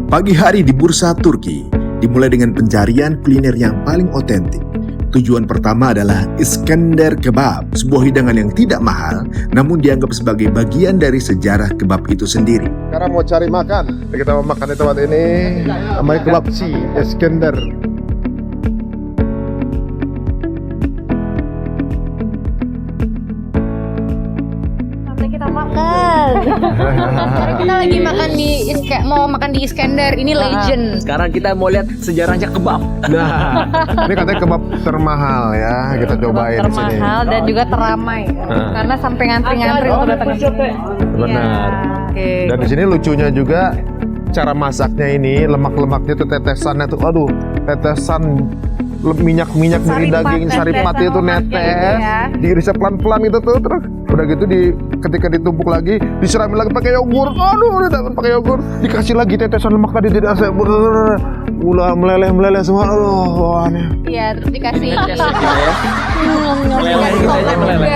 Pagi hari di Bursa Turki dimulai dengan pencarian kuliner yang paling otentik. Tujuan pertama adalah Iskender Kebab, sebuah hidangan yang tidak mahal namun dianggap sebagai bagian dari sejarah kebab itu sendiri. Sekarang mau cari makan, kita mau makan di tempat ini namanya kebab si Iskender. Kita makan. Kita lagi makan mau makan di Iskender. Ini legend. Sekarang kita mau lihat sejarahnya kebab. Nah, ini katanya kebab termahal ya. Kita cobain di sini. Termahal dan juga teramai. Karena sampai ngantri-ngantri untuk datang ke sini. Benar. Oke. Dan di sini lucunya juga cara masaknya ini, lemak-lemaknya tuh tetesannya tuh, aduh, tetesan minyak-minyak dari daging saripati itu netes, diirisnya pelan-pelan gitu tuh, terus udah gitu ketika ditumpuk lagi disiramin lagi pakai yogurt, aduh udah pakai yogurt, dikasih lagi tetesan lemak tadi tidak ulah meleleh semua, aduh bawaannya. Iya, terus dikasih. Meleleh.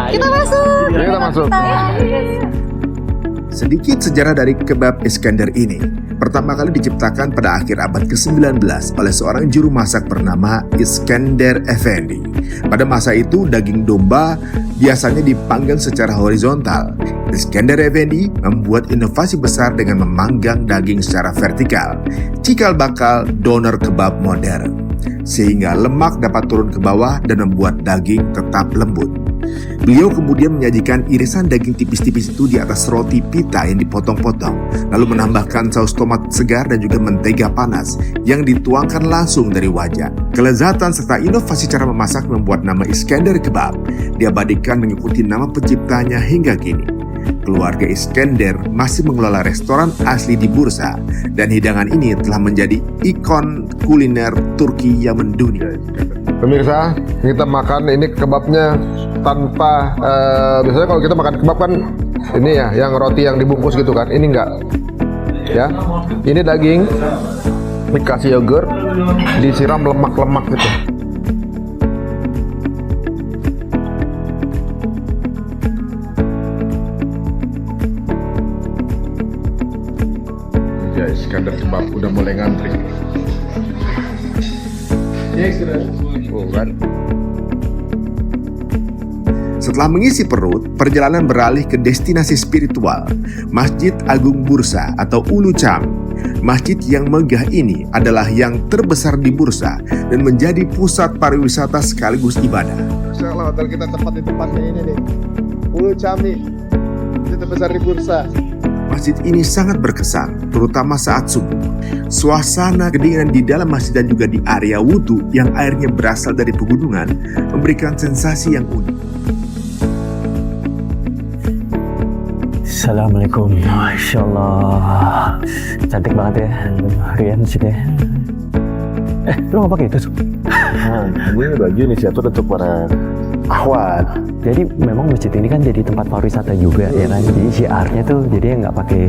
Kita masuk. Kita masuk. Sedikit sejarah dari kebab Iskender ini. Pertama kali diciptakan pada akhir abad ke-19 oleh seorang juru masak bernama Iskender Efendi. Pada masa itu daging domba biasanya dipanggang secara horizontal. Iskender Efendi membuat inovasi besar dengan memanggang daging secara vertikal, cikal bakal doner kebab modern, sehingga lemak dapat turun ke bawah dan membuat daging tetap lembut. Beliau kemudian menyajikan irisan daging tipis-tipis itu di atas roti pita yang dipotong-potong, lalu menambahkan saus tomat segar dan juga mentega panas yang dituangkan langsung dari wajan. Kelezatan serta inovasi cara memasak membuat nama Iskender Kebab diabadikan mengikuti nama penciptanya hingga kini. Keluarga Iskender masih mengelola restoran asli di Bursa dan hidangan ini telah menjadi ikon kuliner Turki yang mendunia. Pemirsa, kita makan ini kebabnya tanpa biasanya kalau kita makan kebab kan ini ya, yang roti yang dibungkus gitu kan. Ini enggak. Ya. Ini daging dikasih yogurt, disiram lemak-lemak gitu. Ya, Iskender Kebab udah mulai ngantri. Setelah mengisi perut, perjalanan beralih ke destinasi spiritual, Masjid Agung Bursa atau Ulu Cami. Masjid yang megah ini adalah yang terbesar di Bursa dan menjadi pusat pariwisata sekaligus ibadah. Insyaallah hotel kita tempat di tempatnya ini nih. Ulu Cami, itu terbesar di Bursa. Masjid ini sangat berkesan, terutama saat subuh. Suasana kedinginan di dalam masjid dan juga di area wudhu yang airnya berasal dari pegunungan memberikan sensasi yang unik. Assalamualaikum. Masya Allah, cantik banget ya Rian sini. Lu nggak pakai itu? Gue baju nih siapa untuk para akhwat. Jadi memang masjid ini kan jadi tempat pariwisata juga ya kan. Jadi syiarnya tuh jadi nggak pakai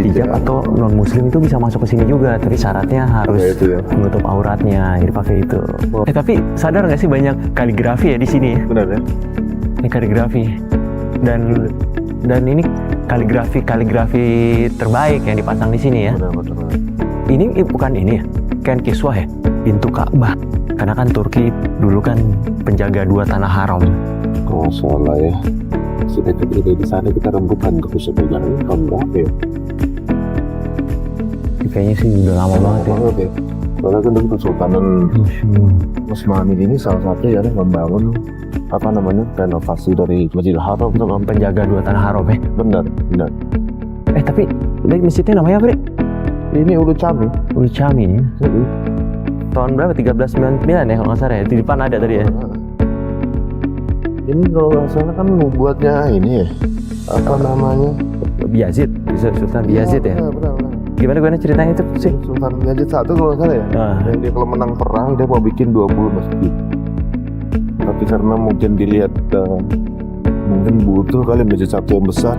hijab atau non muslim itu bisa masuk ke sini juga. Tapi syaratnya harus menutup auratnya. Jadi pakai itu. Tapi sadar nggak sih banyak kaligrafi ya di sini? Benar ya? Ini kaligrafi dan ini kaligrafi terbaik yang dipasang di sini ya. Benar. Ini bukan ini ya? Kan kiswah ya? Pintu Ka'bah. Karena kan Turki dulu kan penjaga dua tanah haram. Oh, salah ya. Sudah kita di sana kita rembukan kesusahan ini tahun berapa ya? Kayaknya sih udah lama banget ya. Soalnya kan dulu Kesultanan Utsmani ini salah satu yang membangun renovasi dari Masjidil Haram, Penjaga dua tanah haram ya. benar. Tapi masjidnya namanya apa, Bre? Ini Ulu Cami. Ulu Cami ya. Tahun berapa? 1399 ya kalau nggak salah ya. Di depan ada tadi ya. Ini kalau nggak salah kan buatnya ini ya, Yazid, Sultan Yazid ya. Benar. Gimana ceritanya itu sih? Sultan Yazid satu kalau nggak salah ya. Dan dia kalau menang perang dia mau bikin 20 masjid. Tapi karena mungkin dilihat mungkin butuh kali masjid satu yang besar,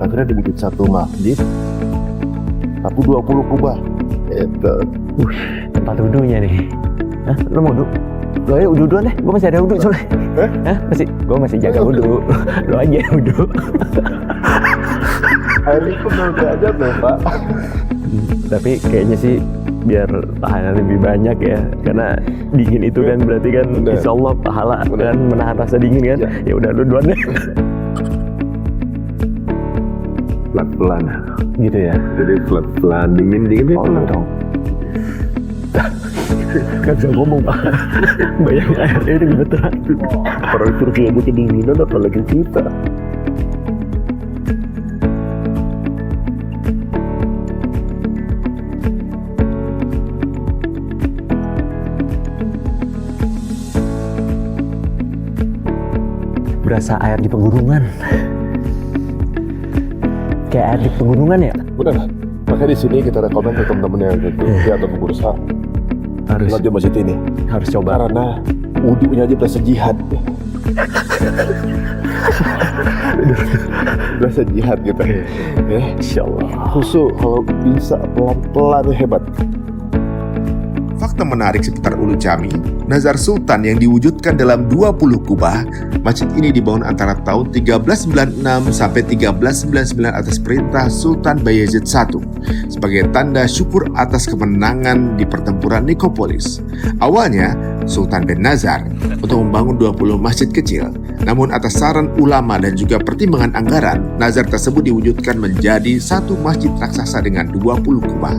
akhirnya dibikin satu masjid tapi 20 kubah. Itu tempat wudhunya nih. Lu mau wudhu? Lo aja wudhu duluan deh, gue masih ada wudhu soalnya. Gue masih jaga wudhu. Lo aja wudhu. Airnya pun 0 derajat loh Pak. Tapi kayaknya sih biar pahala lebih banyak ya, karena dingin itu kan berarti kan Bener. insya Allah pahala Bener. kan menahan rasa dingin kan. Ya udah lu duluan deh. Pelan-pelan. Gitu ya. Jadi pelan-pelan, dingin pelan dong. Gak bisa ngomong Pak. Bayangin airnya ini gemeteran. Orang Turki aja kedinginan apalagi kita. Berasa air di pegunungan. Kayak air di pegunungan ya. Benar. Makanya di sini kita rekomend ke teman-teman yang ke Turki atau ke Bursa Harus sholat di masjid ini. harus coba. Karena wudhunya aja berasa jihad. Berasa jihad gitu. Ya. Insya Allah. Khusus kalau bisa pelan-pelan hebat. Fakta menarik seputar Ulu Cami, Nazar Sultan yang diwujudkan dalam 20 kubah, masjid ini dibangun antara tahun 1396 sampai 1399 atas perintah Sultan Bayezid I sebagai tanda syukur atas kemenangan di pertempuran Nikopolis. Awalnya, Sultan bin Nazar untuk membangun 20 masjid kecil, namun atas saran ulama dan juga pertimbangan anggaran, nazar tersebut diwujudkan menjadi satu masjid raksasa dengan 20 kubah.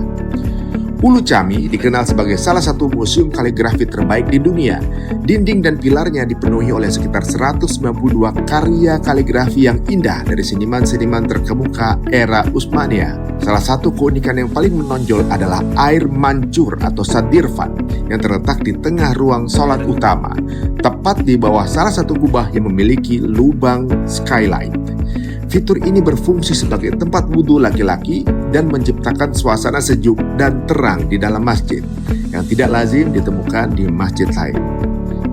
Ulu Cami dikenal sebagai salah satu museum kaligrafi terbaik di dunia. Dinding dan pilarnya dipenuhi oleh sekitar 192 karya kaligrafi yang indah dari seniman-seniman terkemuka era Utsmaniyah. Salah satu keunikan yang paling menonjol adalah air mancur atau sadirvan yang terletak di tengah ruang sholat utama, tepat di bawah salah satu kubah yang memiliki lubang skylight. Fitur ini berfungsi sebagai tempat wudhu laki-laki dan menciptakan suasana sejuk dan terang di dalam masjid yang tidak lazim ditemukan di masjid lain.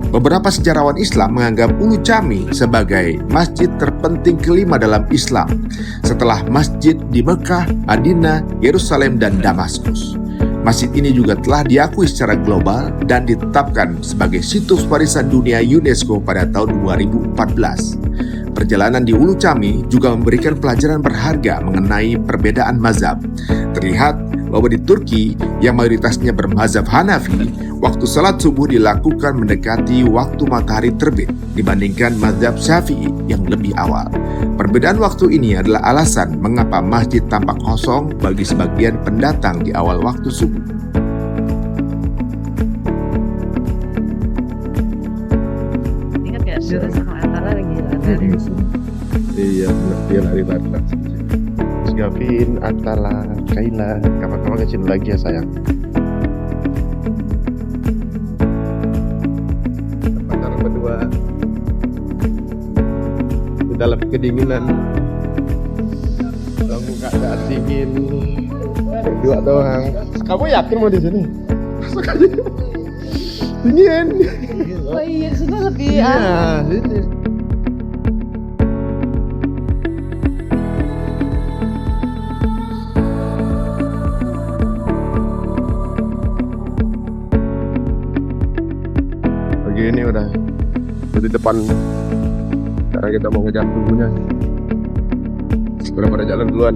Beberapa sejarawan Islam menganggap Ulu Cami sebagai masjid terpenting kelima dalam Islam setelah masjid di Mekah, Madinah, Yerusalem, dan Damaskus. Masjid ini juga telah diakui secara global dan ditetapkan sebagai situs warisan dunia UNESCO pada tahun 2014. Perjalanan di Ulu Cami juga memberikan pelajaran berharga mengenai perbedaan mazhab. Terlihat bahwa di Turki yang mayoritasnya bermazhab Hanafi, waktu salat subuh dilakukan mendekati waktu matahari terbit dibandingkan mazhab Syafi'i yang lebih awal. Perbedaan waktu ini adalah alasan mengapa masjid tampak kosong bagi sebagian pendatang di awal waktu subuh. Ingat gak? Dulu sama Antara lagi lari. Iya, benar. Dia lari-lari. Gavin, Antala, Kaila, kapan-kapan kecil lagi ya sayang. Pacaran berdua di dalam kedinginan, dalam keadaan dingin, berdua doang. Kamu yakin mau di sini? Masuk aja. Dingin. Oh iya, di sini lebih Ini. Ini udah di depan. Sekarang kita mau ngejar tunggunya. Udah pada jalan duluan.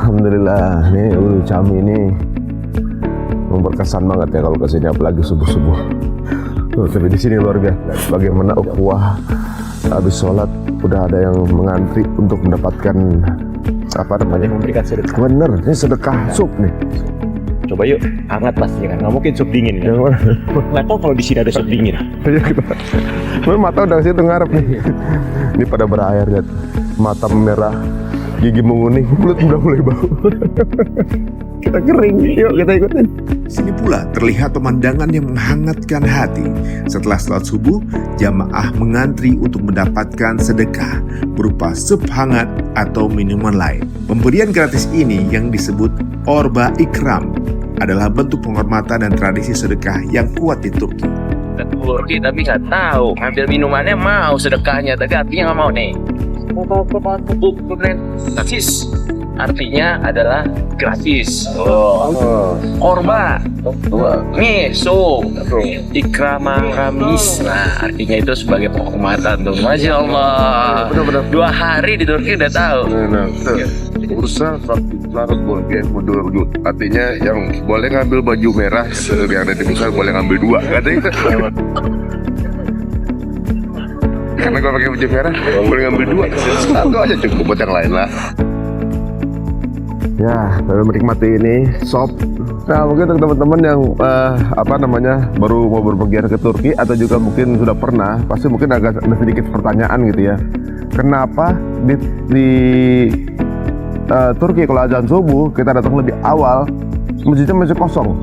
Alhamdulillah, nih Ulu Cami ini memperkesan banget ya kalau kesini, apalagi subuh-subuh. Tapi di sini luar biasa. Bagaimana ukhuwah, habis sholat udah ada yang mengantri untuk mendapatkan apa namanya? Memberikan sedekah. Bener, ini sedekah sup nih. Coba yuk, hangat pastinya kan. Nggak mungkin sup dingin kan. Yang mana? Level kalau di sini ada sup dingin. Ayo kita. Mata udah situ ngarep nih. Ini pada berair lihat. Mata merah, gigi menguning, mulut udah mulai bau. kita kering. Yuk kita ikutin. Sini pula terlihat pemandangan yang menghangatkan hati. Setelah salat subuh, jamaah mengantri untuk mendapatkan sedekah berupa sup hangat atau minuman lain. Pemberian gratis ini yang disebut Orba Ikram adalah bentuk penghormatan dan tradisi sedekah yang kuat di Turki. Turki tapi nggak tahu ngambil minumannya mau sedekahnya tapi artinya nggak mau nih. Gratis artinya adalah gratis. Korba nih ikrama ramis. Nah artinya itu sebagai penghormatan tuh. Masya Allah. 2 hari di Turki udah tahu. Bursa selarat boleh mundur. Artinya yang boleh ngambil baju merah yang ada di bursa boleh ngambil 2 katanya. Karena gue pakai baju merah boleh ngambil 2. Satu aja cukup buat yang lain lah. Ya, baru menikmati ini sop. Nah, mungkin untuk teman-teman yang baru mau berpergian ke Turki atau juga mungkin sudah pernah, pasti mungkin agak ada sedikit pertanyaan gitu ya. Kenapa di Turki kalau azan subuh kita datang lebih awal, masjidnya masih kosong.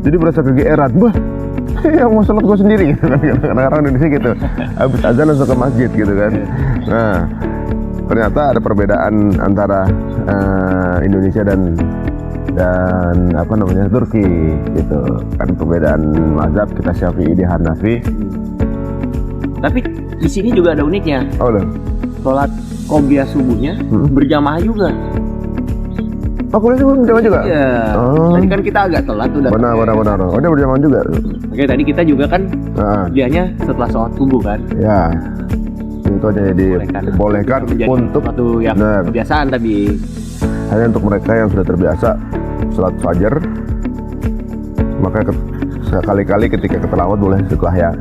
Jadi berasa kegeeran, bah, yang mau sholat gue sendiri gitu kan. Kadang-kadang Indonesia gitu, habis azan langsung ke masjid gitu kan. Nah, ternyata ada perbedaan antara Indonesia dan Turki gitu kan, perbedaan mazhab, kita Syafi'i, dia Hanafi. Tapi di sini juga ada uniknya. Oh, udah. Sholat qobliyah subuhnya berjamaah juga. Oh, kuliah berjamaah juga? Iya. Oh. Tadi kan kita agak telat udah. Benar. Oh, dia berjamaah juga. Oke, tadi kita juga kan kuliahnya setelah sholat subuh kan. Ya. Itu aja dibolehkan untuk satu yang kebiasaan tapi hanya untuk mereka yang sudah terbiasa sholat fajar, maka sekali-kali ketika ketelawat boleh setelah ya.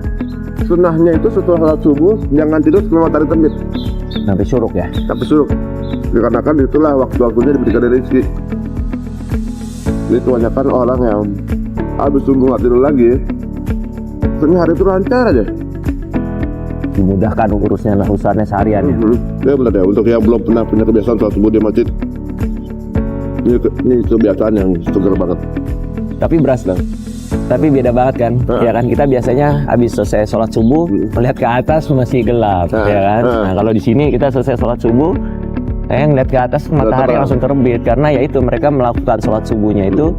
Sunnahnya itu setelah sholat subuh jangan tidur sebelum matahari terbit sampai syuruk ya. sampai syuruk, dikarenakan itulah waktu-waktunya diberikan rezeki. Jadi kebanyakan orang yang habis subuh nggak tidur lagi, sebenarnya hari itu lancar aja, Dimudahkan urusannya seharian ya. Ya benar ya, untuk yang belum pernah punya kebiasaan sholat subuh di masjid, ini kebiasaan yang segar banget. Tapi tapi beda banget kan, ya kan, kita biasanya habis selesai sholat subuh melihat ke atas masih gelap, ya kan. Nah kalau di sini kita selesai sholat subuh, ngeliat ke atas matahari langsung terbit, karena ya itu mereka melakukan sholat subuhnya itu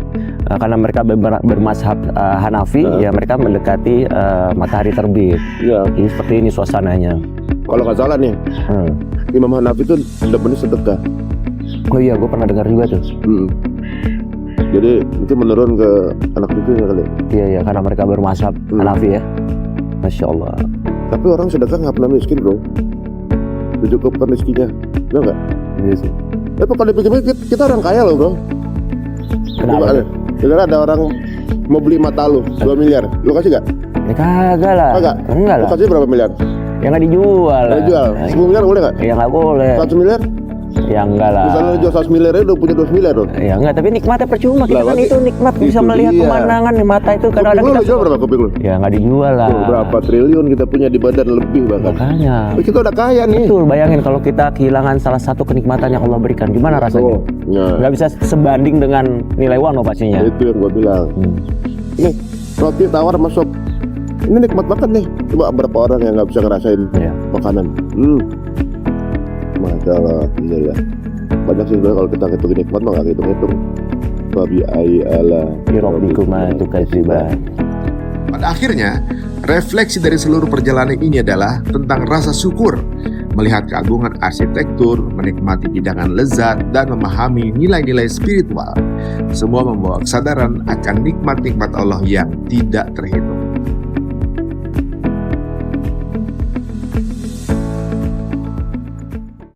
karena mereka bermazhab Hanafi, ya mereka mendekati matahari terbit. Ya. Jadi seperti ini suasananya. Kalau nggak salah nih, Imam Hanafi itu depannya sedekah. Oh iya, gue pernah dengar juga tuh. Jadi itu menurun ke anak cucunya kali. Iya, karena mereka bermazhab Hanafi ya. Masya Allah. Tapi orang sedekah nggak pernah miskin bro, dicukupkan rezekinya, benar nggak? Iya sih. Tapi kalau dipikir-pikir kita orang kaya loh bro. Kenapa? Gimana ada orang mau beli mata lu 2 miliar, lu kasih nggak? Ya kagak lah. Enggak Lu lah. kasih berapa miliar? Ya nggak dijual lah. Nggak dijual. 10 miliar boleh nggak? Ya nggak boleh. 100 miliar? Ya enggak lah. Misalnya lu jual 100 miliar udah punya 2 miliar dong. Ya enggak, tapi nikmatnya percuma. Kita Lah, kan berarti itu nikmat bisa itu melihat dia. pemandangan di mata itu. Kadang-kadang Kuping lu kita jual berapa kuping lu? ya nggak dijual lah. Tuh, berapa triliun kita punya di badan lebih bahkan. Makanya. Kita udah kaya nih. Betul, bayangin kalau kita kehilangan salah satu kenikmatan yang Allah berikan, gimana rasanya? Nah, Nggak bisa sebanding dengan nilai uang loh pastinya. itu yang gua bilang. Nih, roti tawar masuk. Ini nikmat banget nih. Coba berapa orang yang nggak bisa ngerasain Iya. makanan. Masya Allah, alhamdulillah. Banyak sih sebenarnya kalau kita hitung nikmat mah nggak hitung-hitung. Babi ai ala Rabbikuma tukadziban. Pada akhirnya, refleksi dari seluruh perjalanan ini adalah tentang rasa syukur, melihat keagungan arsitektur, menikmati hidangan lezat, dan memahami nilai-nilai spiritual. Semua membawa kesadaran akan nikmat-nikmat Allah yang tidak terhitung.